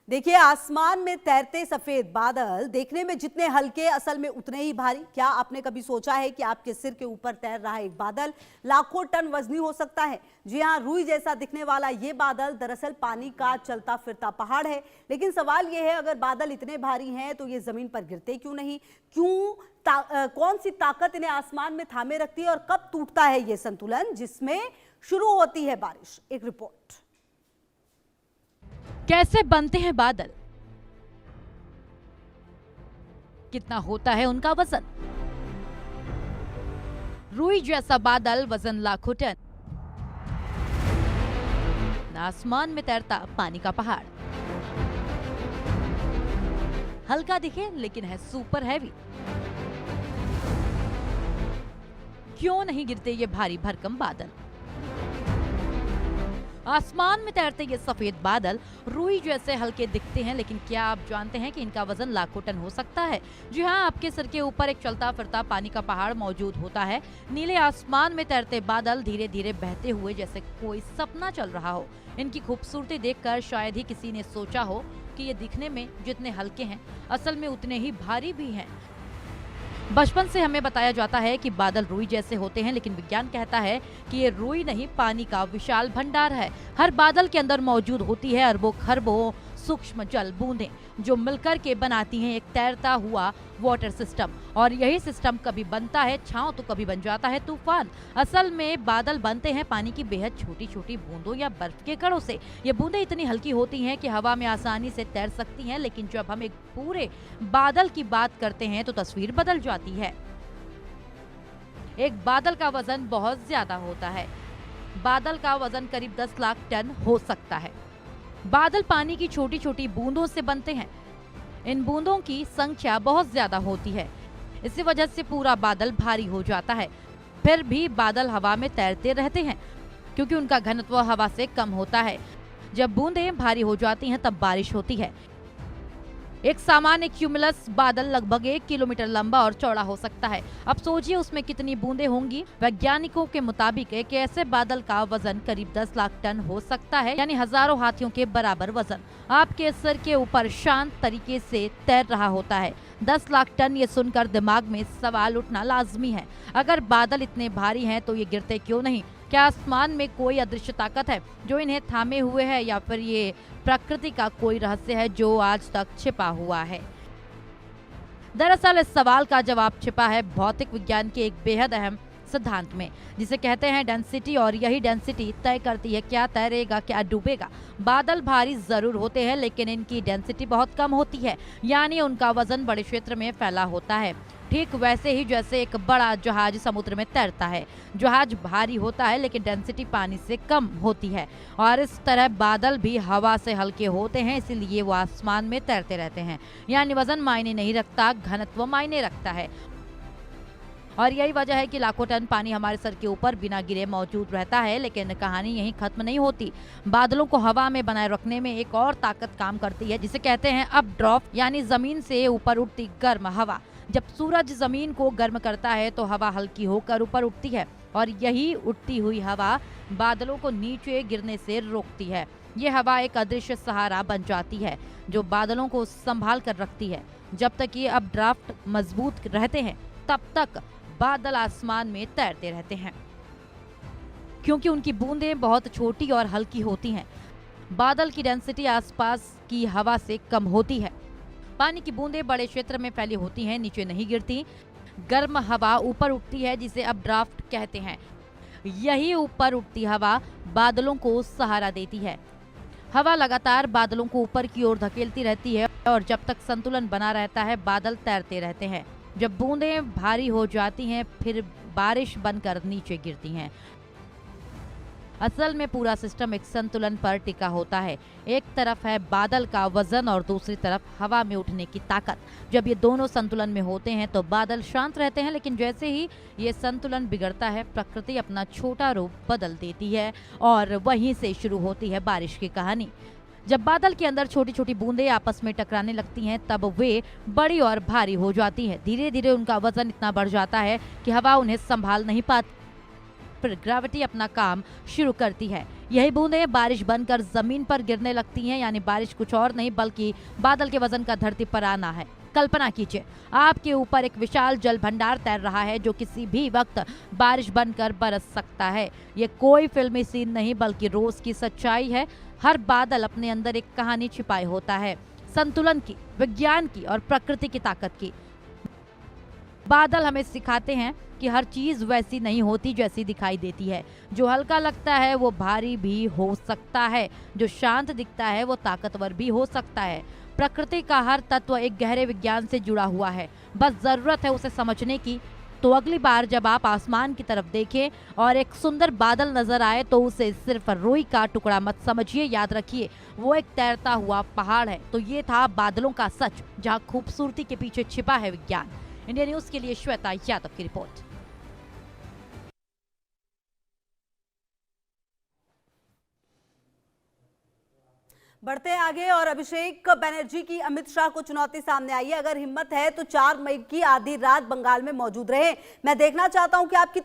देखिए, आसमान में तैरते सफेद बादल देखने में जितने हल्के असल में उतने ही भारी। क्या आपने कभी सोचा है कि आपके सिर के ऊपर तैर रहा एक बादल लाखों टन वजनी हो सकता है? जी हां, रुई जैसा दिखने वाला ये बादल दरअसल पानी का चलता फिरता पहाड़ है। लेकिन सवाल ये है, अगर बादल इतने भारी हैं तो ये जमीन पर गिरते क्यों नहीं? कौन सी ताकत इन्हें आसमान में थामे रखती है और कब टूटता है ये संतुलन जिसमें शुरू होती है बारिश? एक रिपोर्ट। कैसे बनते हैं बादल? कितना होता है उनका वजन? रुई जैसा बादल वजन लाखों टन, आसमान में तैरता पानी का पहाड़। हल्का दिखे लेकिन है सुपर हैवी। क्यों नहीं गिरते ये भारी भरकम बादल? आसमान में तैरते ये सफेद बादल रुई जैसे हल्के दिखते हैं, लेकिन क्या आप जानते हैं कि इनका वजन लाखों टन हो सकता है? जी हाँ, आपके सिर के ऊपर एक चलता फिरता पानी का पहाड़ मौजूद होता है। नीले आसमान में तैरते बादल धीरे धीरे बहते हुए जैसे कोई सपना चल रहा हो। इनकी खूबसूरती देखकर शायद ही किसी ने सोचा हो कि ये दिखने में जितने हल्के हैं असल में उतने ही भारी भी हैं। बचपन से हमें बताया जाता है कि बादल रुई जैसे होते हैं, लेकिन विज्ञान कहता है कि ये रुई नहीं, पानी का विशाल भंडार है। हर बादल के अंदर मौजूद होती है अरबों खरबों सूक्ष्म जल बूंदें, जो मिलकर के बनाती हैं एक तैरता हुआ वाटर सिस्टम। और यही सिस्टम कभी बनता है छांव तो कभी बन जाता है तूफान। असल में बादल बनते हैं पानी की बेहद छोटी छोटी बूंदों या बर्फ के कणों से। ये बूंदें इतनी हल्की होती हैं कि हवा में आसानी से तैर सकती हैं, लेकिन जब हम एक पूरे बादल की बात करते हैं तो तस्वीर बदल जाती है। एक बादल का वजन बहुत ज्यादा होता है। बादल का वजन करीब 10 लाख टन हो सकता है। बादल पानी की छोटी छोटी बूंदों से बनते हैं। इन बूंदों की संख्या बहुत ज्यादा होती है, इसी वजह से पूरा बादल भारी हो जाता है। फिर भी बादल हवा में तैरते रहते हैं क्योंकि उनका घनत्व हवा से कम होता है। जब बूंदें भारी हो जाती हैं तब बारिश होती है। एक सामान्य क्यूमुलस बादल लगभग 1 किलोमीटर लंबा और चौड़ा हो सकता है। अब सोचिए उसमें कितनी बूंदें होंगी। वैज्ञानिकों के मुताबिक एक ऐसे बादल का वजन करीब 10 लाख टन हो सकता है, यानी हजारों हाथियों के बराबर वजन आपके सिर के ऊपर शांत तरीके से तैर रहा होता है। 10 लाख टन, ये सुनकर दिमाग में सवाल उठना लाजमी है। अगर बादल इतने भारी हैं तो ये गिरते क्यों नहीं? क्या आसमान में कोई अदृश्य ताकत है जो इन्हें थामे हुए है, या फिर ये प्रकृति का कोई रहस्य है जो आज तक छिपा हुआ है? दरअसल इस सवाल का जवाब छिपा है भौतिक विज्ञान के एक बेहद अहम सिद्धांत में, जिसे कहते हैं डेंसिटी। और यही डेंसिटी तय करती है क्या तैरेगा क्या डूबेगा। बादल भारी जरूर होते हैं, लेकिन इनकी डेंसिटी बहुत कम होती है, यानी उनका वजन बड़े क्षेत्र में फैला होता है। ठीक वैसे ही जैसे एक बड़ा जहाज समुद्र में तैरता है। जहाज भारी होता है लेकिन डेंसिटी पानी से कम होती है, और इस तरह बादल भी हवा से हल्के होते हैं, इसीलिए वो आसमान में तैरते रहते हैं। यानी वजन मायने नहीं रखता, घनत्व मायने रखता है। और यही वजह है कि लाखों टन पानी हमारे सर के ऊपर बिना गिरे मौजूद रहता है। लेकिन कहानी यहीं खत्म नहीं होती। बादलों को हवा में बनाए रखने में एक और ताकत काम करती है, जिसे कहते हैं अपड्राफ्ट, यानी जमीन से ऊपर उठती गर्म हवा। जब सूरज जमीन को गर्म करता है तो हवा हल्की होकर ऊपर उठती है, और यही उठती हुई हवा बादलों को नीचे गिरने से रोकती है। ये हवा एक अदृश्य सहारा बन जाती है जो बादलों को संभाल कर रखती है। जब तक ये अपड्राफ्ट मजबूत रहते हैं तब तक बादल आसमान में तैरते रहते हैं, क्योंकि उनकी बूंदें बहुत छोटी और हल्की होती हैं। बादल की डेंसिटी आसपास की हवा से कम होती है। पानी की बूंदें बड़े क्षेत्र में फैली होती हैं, नीचे नहीं गिरती। गर्म हवा ऊपर उठती है, जिसे अपड्राफ्ट कहते हैं। यही ऊपर उठती हवा बादलों को सहारा देती है। हवा लगातार बादलों को ऊपर की ओर धकेलती रहती है, और जब तक संतुलन बना रहता है बादल तैरते रहते हैं। जब बूंदें भारी हो जाती हैं फिर बारिश बनकर नीचे गिरती हैं। असल में पूरा सिस्टम एक संतुलन पर टिका होता है। एक तरफ है बादल का वजन और दूसरी तरफ हवा में उठने की ताकत। जब ये दोनों संतुलन में होते हैं तो बादल शांत रहते हैं, लेकिन जैसे ही ये संतुलन बिगड़ता है प्रकृति अपना छोटा रूप बदल देती है, और वहीं से शुरू होती है बारिश की कहानी। जब बादल के अंदर छोटी छोटी बूंदें आपस में टकराने लगती हैं तब वे बड़ी और भारी हो जाती हैं। धीरे धीरे उनका वजन इतना बढ़ जाता है कि हवा उन्हें संभाल नहीं पाती। फिर ग्रेविटी अपना काम शुरू करती है। यही बूंदें बारिश बनकर जमीन पर गिरने लगती हैं, यानी बारिश कुछ और नहीं बल्कि बादल के वजन का धरती पर आना है। कल्पना कीजिए, आपके ऊपर एक विशाल जल भंडार तैर रहा है जो किसी भी वक्त बारिश बनकर बरस सकता है। ये कोई फिल्मी सीन नहीं बल्कि रोज की सच्चाई है। हर बादल अपने अंदर एक कहानी छिपाए होता है, संतुलन की, विज्ञान की और प्रकृति की ताकत की। बादल हमें सिखाते हैं कि हर चीज वैसी नहीं होती जैसी दिखाई देती है। जो हल्का लगता है वो भारी भी हो सकता है, जो शांत दिखता है वो ताकतवर भी हो सकता है। प्रकृति का हर तत्व एक गहरे विज्ञान से जुड़ा हुआ है, बस जरूरत है उसे समझने की। तो अगली बार जब आप आसमान की तरफ देखें और एक सुंदर बादल नजर आए तो उसे सिर्फ रुई का टुकड़ा मत समझिए, याद रखिए वो एक तैरता हुआ पहाड़ है। तो ये था बादलों का सच, जहाँ खूबसूरती के पीछे छिपा है विज्ञान। इंडिया न्यूज के लिए श्वेता यादव की रिपोर्ट। बढ़ते हैं आगे और अभिषेक बनर्जी की अमित शाह को चुनौती सामने आई है। अगर हिम्मत है तो 4 मई की आधी रात बंगाल में मौजूद रहे। मैं देखना चाहता हूं कि आपकी